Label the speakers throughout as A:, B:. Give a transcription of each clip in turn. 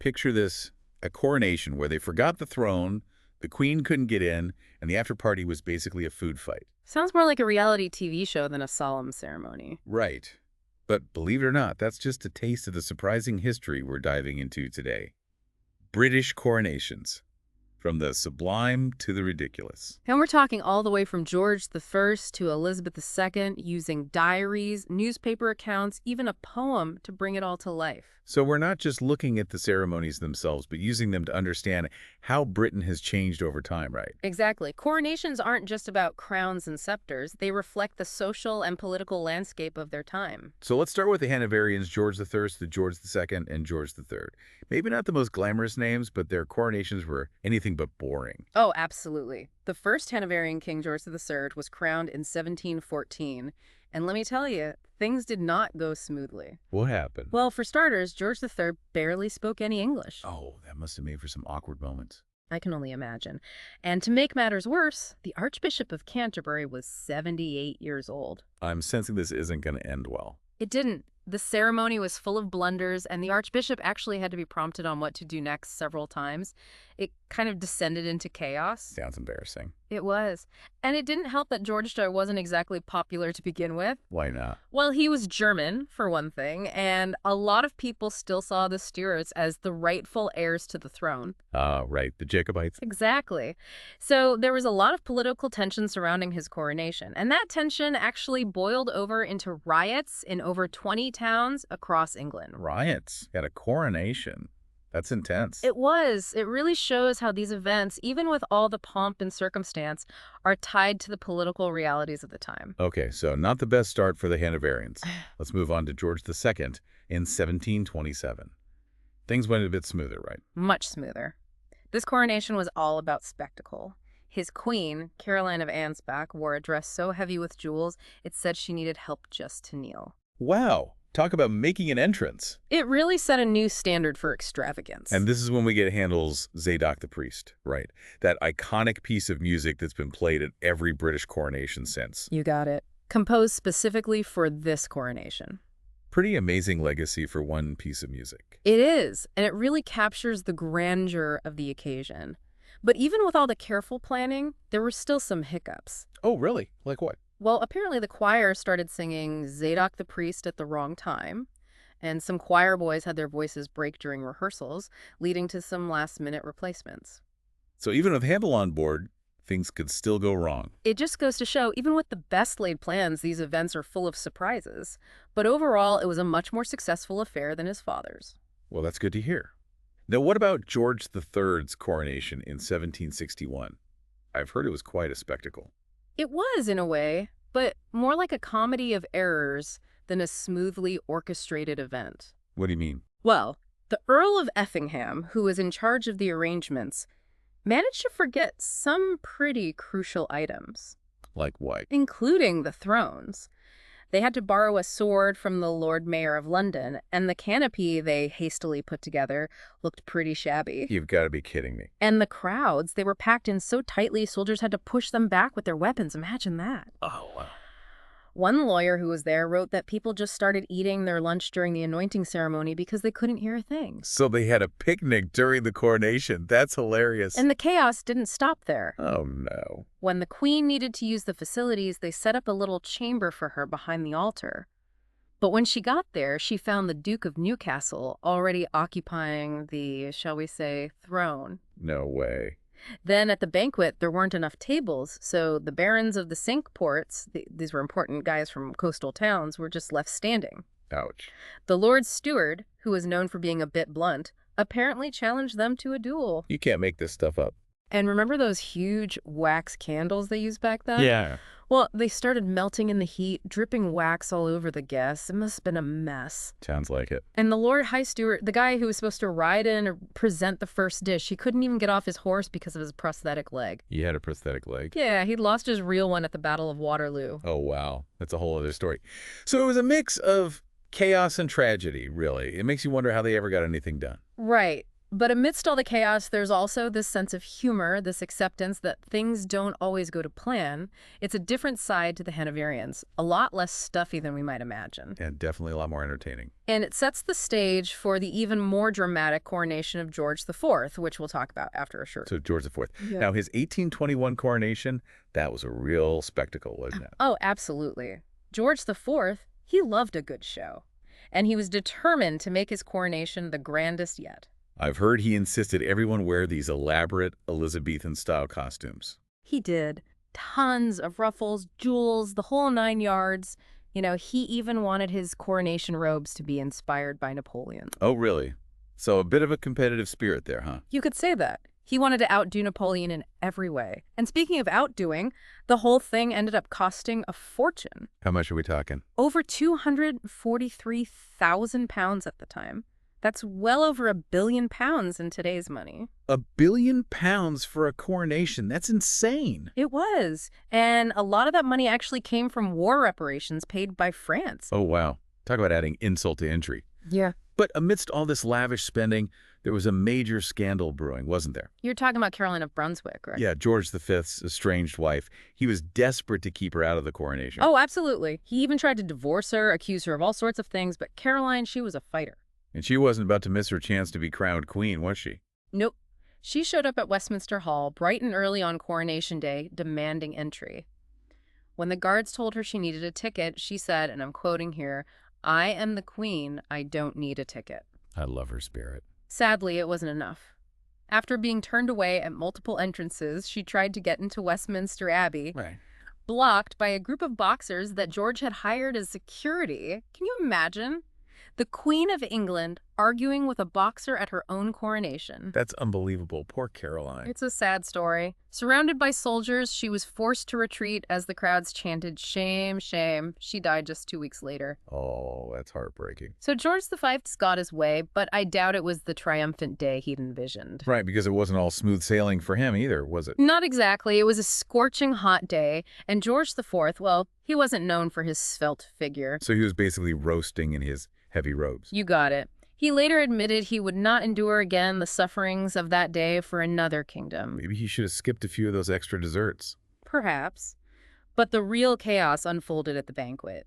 A: Picture this, a coronation where they forgot the throne, the queen couldn't get in, and the after-party was basically a food fight.
B: Sounds more like a reality TV show than a solemn ceremony.
A: Right. But believe it or not, that's just a taste of the surprising history we're diving into today. British coronations. From the sublime to the ridiculous.
B: And we're talking all the way from George I to Elizabeth II, using diaries, newspaper accounts, even a poem to bring it all to life.
A: So we're not just looking at the ceremonies themselves, but using them to understand how Britain has changed over time, right?
B: Exactly. Coronations aren't just about crowns and scepters. They reflect the social and political landscape of their time.
A: So let's start with the Hanoverians, George I to George II and George III. Maybe not the most glamorous names, but their coronations were anything but boring.
B: Oh, absolutely. The first Hanoverian king, George III, was crowned in 1714. And let me tell you, things did not go smoothly.
A: What happened?
B: Well, for starters, George III barely spoke any English.
A: Oh, that must have made for some awkward moments.
B: I can only imagine. And to make matters worse, the Archbishop of Canterbury was 78 years old.
A: I'm sensing this isn't going to end well.
B: It didn't. The ceremony was full of blunders, and the Archbishop actually had to be prompted on what to do next several times. It kind of descended into chaos.
A: Sounds embarrassing.
B: It was. And it didn't help that George wasn't exactly popular to begin with.
A: Why not?
B: Well, he was German, for one thing, and a lot of people still saw the Stuarts as the rightful heirs to the throne.
A: Right, the Jacobites.
B: Exactly. So there was a lot of political tension surrounding his coronation, and that tension actually boiled over into riots in over 20 towns across England.
A: Riots at a coronation. That's intense.
B: It was. It really shows how these events, even with all the pomp and circumstance, are tied to the political realities of the time.
A: Okay, so not the best start for the Hanoverians. Let's move on to George II in 1727. Things went a bit smoother, right?
B: Much smoother. This coronation was all about spectacle. His queen, Caroline of Ansbach, wore a dress so heavy with jewels, it said she needed help just to kneel.
A: Wow, talk about making an entrance.
B: It really set a new standard for extravagance.
A: And this is when we get Handel's Zadok the Priest, right? That iconic piece of music that's been played at every British coronation since.
B: You got it. Composed specifically for this coronation.
A: Pretty amazing legacy for one piece of music.
B: It is, and it really captures the grandeur of the occasion. But even with all the careful planning, there were still some hiccups.
A: Oh, really? Like what?
B: Well, apparently the choir started singing Zadok the Priest at the wrong time, and some choir boys had their voices break during rehearsals, leading to some last-minute replacements.
A: So even with Handel on board, things could still go wrong.
B: It just goes to show, even with the best-laid plans, these events are full of surprises. But overall, it was a much more successful affair than his father's.
A: Well, that's good to hear. Now, what about George III's coronation in 1761? I've heard it was quite a spectacle.
B: It was, in a way, but more like a comedy of errors than a smoothly orchestrated event.
A: What do you mean?
B: Well, the Earl of Effingham, who was in charge of the arrangements, managed to forget some pretty crucial items.
A: Like what?
B: Including the thrones. They had to borrow a sword from the Lord Mayor of London, and the canopy they hastily put together looked pretty shabby.
A: You've got to be kidding me.
B: And the crowds, they were packed in so tightly, soldiers had to push them back with their weapons. Imagine that.
A: Oh, wow.
B: One lawyer who was there wrote that people just started eating their lunch during the anointing ceremony because they couldn't hear a thing.
A: So they had a picnic during the coronation. That's hilarious.
B: And the chaos didn't stop there.
A: Oh, no.
B: When the queen needed to use the facilities, they set up a little chamber for her behind the altar. But when she got there, she found the Duke of Newcastle already occupying the, shall we say, throne.
A: No way.
B: Then at the banquet, there weren't enough tables, so the barons of the Cinque Ports, these were important guys from coastal towns, were just left standing.
A: Ouch.
B: The Lord Steward, who was known for being a bit blunt, apparently challenged them to a duel.
A: You can't make this stuff up.
B: And remember those huge wax candles they used back then?
A: Yeah.
B: Well, they started melting in the heat, dripping wax all over the guests. It must have been a mess.
A: Sounds like it.
B: And the Lord High Steward, the guy who was supposed to ride in or present the first dish, he couldn't even get off his horse because of his prosthetic leg.
A: He had a prosthetic leg?
B: Yeah, he'd lost his real one at the Battle of Waterloo.
A: Oh, wow. That's a whole other story. So it was a mix of chaos and tragedy, really. It makes you wonder how they ever got anything done.
B: Right. But amidst all the chaos, there's also this sense of humor, this acceptance that things don't always go to plan. It's a different side to the Hanoverians, a lot less stuffy than we might imagine.
A: And definitely a lot more entertaining.
B: And it sets the stage for the even more dramatic coronation of George IV, which we'll talk about after a short.
A: So George IV.
B: Yeah.
A: Now, his 1821 coronation, that was a real spectacle, wasn't it?
B: Oh, absolutely. George IV, he loved a good show. And he was determined to make his coronation the grandest yet.
A: I've heard he insisted everyone wear these elaborate Elizabethan-style costumes.
B: He did. Tons of ruffles, jewels, the whole 9 yards. You know, he even wanted his coronation robes to be inspired by Napoleon.
A: Oh, really? So a bit of a competitive spirit there, huh?
B: You could say that. He wanted to outdo Napoleon in every way. And speaking of outdoing, the whole thing ended up costing a fortune.
A: How much are we talking?
B: Over 243,000 pounds at the time. That's well over £1 billion in today's money.
A: £1 billion for a coronation. That's insane.
B: It was. And a lot of that money actually came from war reparations paid by France.
A: Oh, wow. Talk about adding insult to injury.
B: Yeah.
A: But amidst all this lavish spending, there was a major scandal brewing, wasn't there?
B: You're talking about Caroline of Brunswick, right?
A: Yeah, George V's estranged wife. He was desperate to keep her out of the coronation.
B: Oh, absolutely. He even tried to divorce her, accuse her of all sorts of things, but Caroline, she was a fighter.
A: And she wasn't about to miss her chance to be crowned queen, was she?
B: Nope. She showed up at Westminster Hall bright and early on Coronation Day, demanding entry. When the guards told her she needed a ticket, she said, and I'm quoting here, "I am the queen. I don't need a ticket."
A: I love her spirit.
B: Sadly, it wasn't enough. After being turned away at multiple entrances, she tried to get into Westminster Abbey,
A: Right.
B: blocked by a group of boxers that George had hired as security. Can you imagine? The Queen of England arguing with a boxer at her own coronation.
A: That's unbelievable. Poor Caroline.
B: It's a sad story. Surrounded by soldiers, she was forced to retreat as the crowds chanted, "Shame, shame." She died just 2 weeks later.
A: Oh, that's heartbreaking.
B: So George V's got his way, but I doubt it was the triumphant day he'd envisioned.
A: Right, because it wasn't all smooth sailing for him either, was it?
B: Not exactly. It was a scorching hot day, and George IV, well, he wasn't known for his svelte figure.
A: So he was basically roasting in his heavy robes.
B: You got it. He later admitted he would not endure again the sufferings of that day for another kingdom.
A: Maybe he should have skipped a few of those extra desserts.
B: Perhaps. But the real chaos unfolded at the banquet.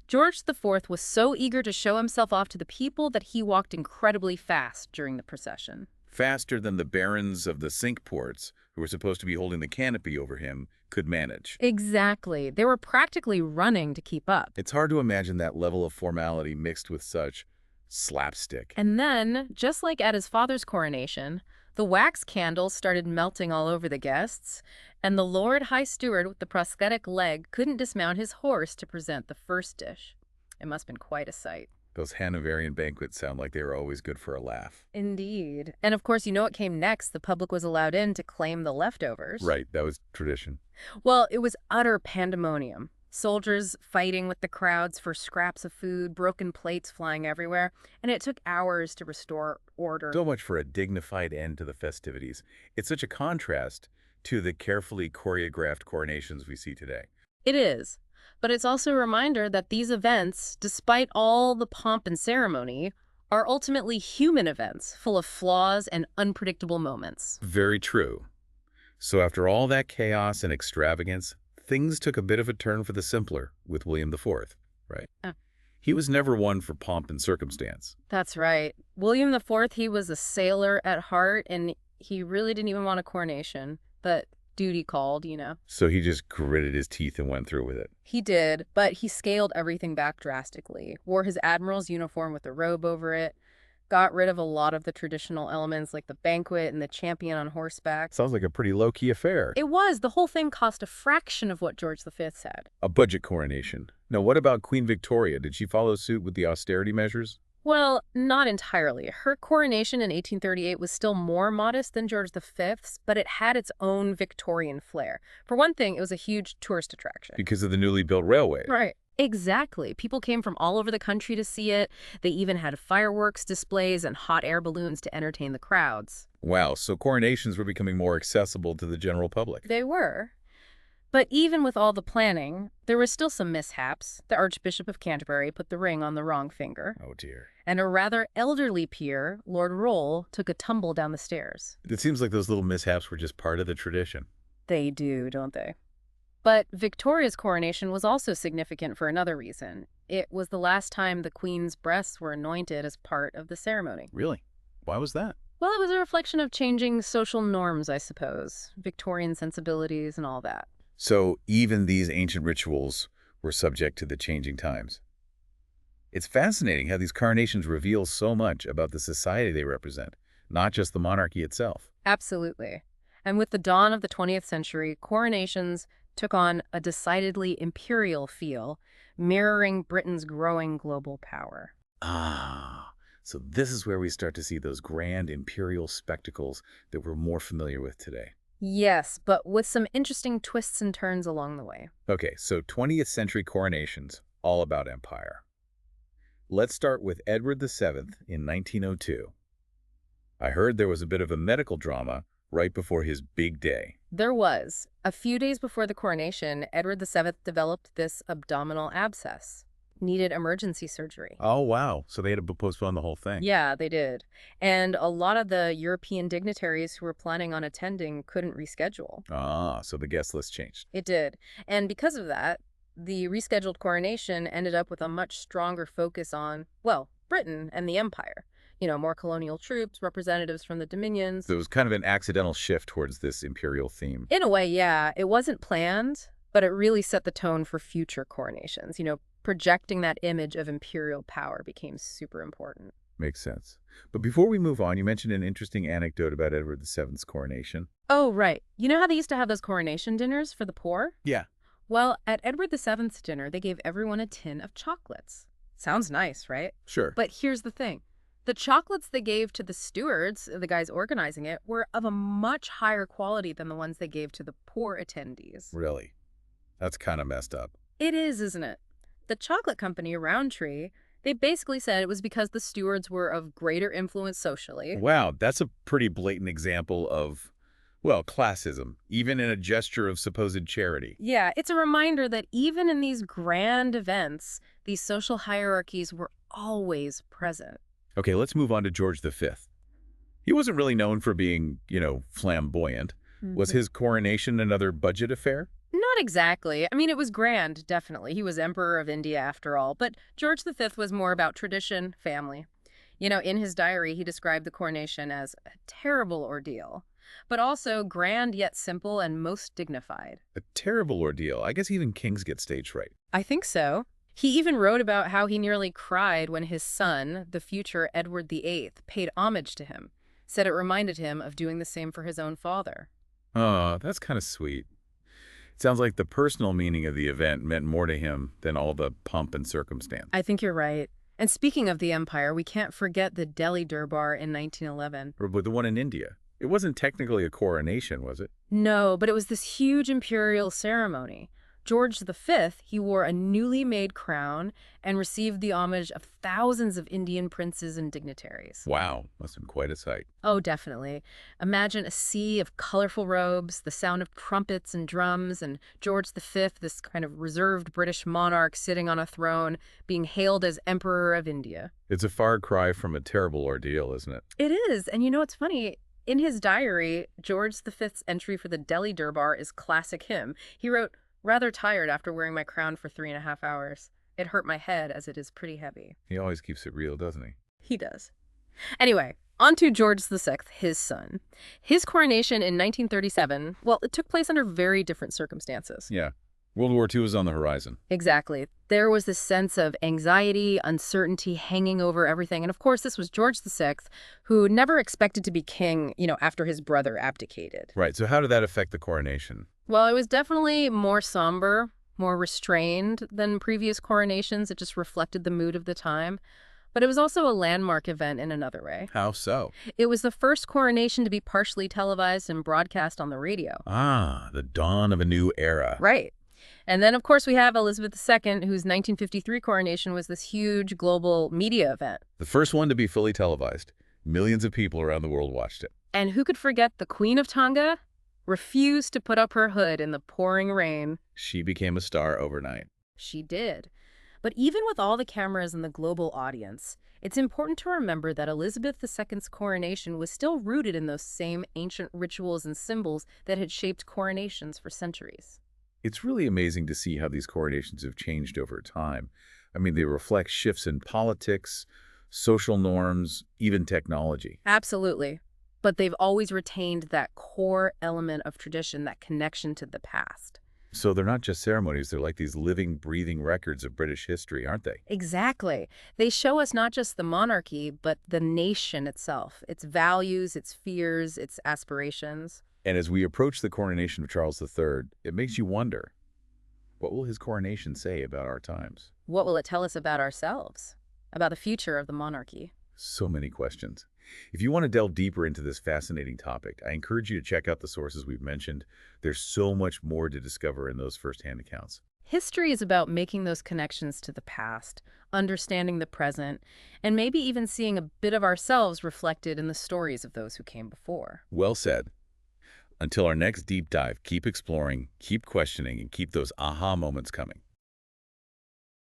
B: George IV was so eager to show himself off to the people that he walked incredibly fast during the procession.
A: Faster than the barons of the Cinque Ports, who were supposed to be holding the canopy over him, could manage.
B: Exactly. They were practically running to keep up.
A: It's hard to imagine that level of formality mixed with such slapstick.
B: And then, just like at his father's coronation, the wax candles started melting all over the guests, and the Lord High Steward with the prosthetic leg couldn't dismount his horse to present the first dish. It must have been quite a sight.
A: Those Hanoverian banquets sound like they were always good for a laugh.
B: Indeed. And of course, you know what came next? The public was allowed in to claim the leftovers.
A: Right, that was tradition.
B: Well, it was utter pandemonium. Soldiers fighting with the crowds for scraps of food, broken plates flying everywhere, and it took hours to restore order.
A: So much for a dignified end to the festivities. It's such a contrast to the carefully choreographed coronations we see today.
B: It is. But it's also a reminder that these events, despite all the pomp and ceremony, are ultimately human events, full of flaws and unpredictable moments.
A: Very true. So after all that chaos and extravagance, things took a bit of a turn for the simpler with William IV, right?
B: Oh.
A: He was never one for pomp and circumstance.
B: That's right. William IV, he was a sailor at heart, and he really didn't even want a coronation. But duty called, you know.
A: So he just gritted his teeth and went through with it.
B: He did, but he scaled everything back drastically. Wore his admiral's uniform with a robe over it. Got rid of a lot of the traditional elements like the banquet and the champion on horseback.
A: Sounds like a pretty low-key affair.
B: It was. The whole thing cost a fraction of what George V had.
A: A budget coronation. Now, what about Queen Victoria? Did she follow suit with the austerity measures?
B: Well, not entirely. Her coronation in 1838 was still more modest than George V's, but it had its own Victorian flair. For one thing, it was a huge tourist attraction.
A: Because of the newly built railway.
B: Right. Exactly. People came from all over the country to see it. They even had fireworks displays and hot air balloons to entertain the crowds.
A: Wow, so coronations were becoming more accessible to the general public.
B: They were. But even with all the planning, there were still some mishaps. The Archbishop of Canterbury put the ring on the wrong finger,
A: Oh, dear.
B: and a rather elderly peer, Lord Rolle, took a tumble down the stairs.
A: It seems like those little mishaps were just part of the tradition.
B: They do, don't they? But Victoria's coronation was also significant for another reason. It was the last time the Queen's breasts were anointed as part of the ceremony.
A: Really? Why was that?
B: Well, it was a reflection of changing social norms, I suppose, Victorian sensibilities and all that.
A: So even these ancient rituals were subject to the changing times. It's fascinating how these coronations reveal so much about the society they represent, not just the monarchy itself.
B: Absolutely. And with the dawn of the 20th century, coronations took on a decidedly imperial feel, mirroring Britain's growing global power.
A: Ah, so this is where we start to see those grand imperial spectacles that we're more familiar with today.
B: Yes, but with some interesting twists and turns along the way.
A: Okay, so 20th century coronations, all about empire. Let's start with Edward VII in 1902. I heard there was a bit of a medical drama right before his big day.
B: There was. A few days before the coronation, Edward VII developed this abdominal abscess. Needed emergency surgery.
A: Oh, wow. So they had to postpone the whole thing.
B: Yeah, they did. And a lot of the European dignitaries who were planning on attending couldn't reschedule.
A: Ah, so the guest list changed.
B: It did. And because of that, the rescheduled coronation ended up with a much stronger focus on, well, Britain and the empire. You know, more colonial troops, representatives from the dominions.
A: So it was kind of an accidental shift towards this imperial theme.
B: In a way, yeah, it wasn't planned, but it really set the tone for future coronations. You know, projecting that image of imperial power became super important.
A: Makes sense. But before we move on, you mentioned an interesting anecdote about Edward VII's coronation.
B: Oh, right. You know how they used to have those coronation dinners for the poor?
A: Yeah.
B: Well, at Edward VII's dinner, they gave everyone a tin of chocolates. Sounds nice, right?
A: Sure.
B: But here's the thing. The chocolates they gave to the stewards, the guys organizing it, were of a much higher quality than the ones they gave to the poor attendees.
A: Really? That's kind of messed up.
B: It is, isn't it? The chocolate company, Roundtree, they basically said it was because the stewards were of greater influence socially.
A: Wow, that's a pretty blatant example of, well, classism, even in a gesture of supposed charity.
B: Yeah, it's a reminder that even in these grand events, these social hierarchies were always present.
A: Okay, let's move on to George V. He wasn't really known for being, flamboyant. Was his coronation another budget affair?
B: Not exactly. I mean, it was grand, definitely. He was Emperor of India after all. But George V was more about tradition, family. You know, in his diary, he described the coronation as a terrible ordeal, but also grand yet simple and most dignified.
A: A terrible ordeal. I guess even kings get stage fright.
B: I think so. He even wrote about how he nearly cried when his son, the future Edward VIII, paid homage to him, said it reminded him of doing the same for his own father.
A: Oh, that's kind of sweet. It sounds like the personal meaning of the event meant more to him than all the pomp and circumstance.
B: I think you're right. And speaking of the empire, we can't forget the Delhi Durbar in 1911.
A: Or with the one in India. It wasn't technically a coronation, was it?
B: No, but it was this huge imperial ceremony. George V, he wore a newly made crown and received the homage of thousands of Indian princes and dignitaries.
A: Wow, must have been quite a sight.
B: Oh, definitely. Imagine a sea of colorful robes, the sound of trumpets and drums, and George V, this kind of reserved British monarch sitting on a throne, being hailed as Emperor of India.
A: It's a far cry from a terrible ordeal, isn't it?
B: It is. And you know what's funny? In his diary, George V's entry for the Delhi Durbar is classic him. He wrote, "Rather tired after wearing my crown for 3.5 hours. It hurt my head as it is pretty heavy."
A: He always keeps it real, doesn't he?
B: He does. Anyway, on to George VI, his son. His coronation in 1937, well, it took place under very different circumstances.
A: Yeah. World War II was on the horizon.
B: Exactly. There was this sense of anxiety, uncertainty hanging over everything. And of course, this was George VI, who never expected to be king, after his brother abdicated.
A: Right, so how did that affect the coronation?
B: Well, it was definitely more somber, more restrained than previous coronations. It just reflected the mood of the time. But it was also a landmark event in another way.
A: How so?
B: It was the first coronation to be partially televised and broadcast on the radio.
A: Ah, the dawn of a new era.
B: Right. And then, of course, we have Elizabeth II, whose 1953 coronation was this huge global media event.
A: The first one to be fully televised. Millions of people around the world watched it.
B: And who could forget the Queen of Tonga? refused to put up her hood in the pouring rain.
A: She became a star overnight.
B: She did. But even with all the cameras and the global audience, it's important to remember that Elizabeth II's coronation was still rooted in those same ancient rituals and symbols that had shaped coronations for centuries.
A: It's really amazing to see how these coronations have changed over time. I mean, they reflect shifts in politics, social norms, even technology.
B: Absolutely. But they've always retained that core element of tradition, that connection to the past.
A: So they're not just ceremonies, they're like these living, breathing records of British history, aren't they?
B: Exactly. They show us not just the monarchy, but the nation itself, its values, its fears, its aspirations.
A: And as we approach the coronation of Charles III, it makes you wonder, what will his coronation say about our times?
B: What will it tell us about ourselves, about the future of the monarchy?
A: So many questions. If you want to delve deeper into this fascinating topic, I encourage you to check out the sources we've mentioned. There's so much more to discover in those firsthand accounts.
B: History is about making those connections to the past, understanding the present, and maybe even seeing a bit of ourselves reflected in the stories of those who came before.
A: Well said. Until our next deep dive, keep exploring, keep questioning, and keep those aha moments coming.